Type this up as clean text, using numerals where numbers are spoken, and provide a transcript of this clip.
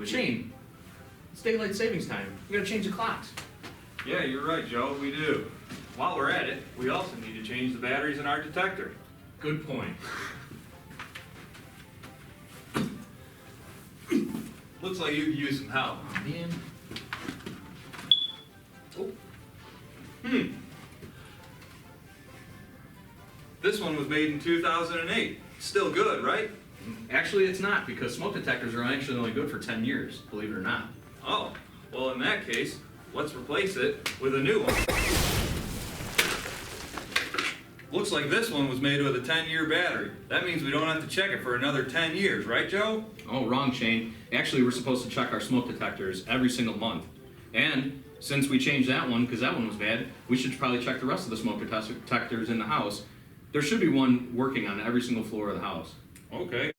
Shane, it's daylight savings time. We gotta change the clocks. Yeah, you're right, Joe, we do. While we're at it, we also need to change the batteries in our detector. Good point. Looks like you could use some help. Oh, man. This one was made in 2008. Still good, right? Actually, it's not, because smoke detectors are actually only good for 10 years, believe it or not. Oh, well in that case, let's replace it with a new one. Looks like this one was made with a 10-year battery. That means we don't have to check it for another 10 years, right, Joe? Oh, wrong, Shane. Actually, we're supposed to check our smoke detectors every single month. And since we changed that one, because that one was bad, we should probably check the rest of the smoke detectors in the house. There should be one working on every single floor of the house. Okay.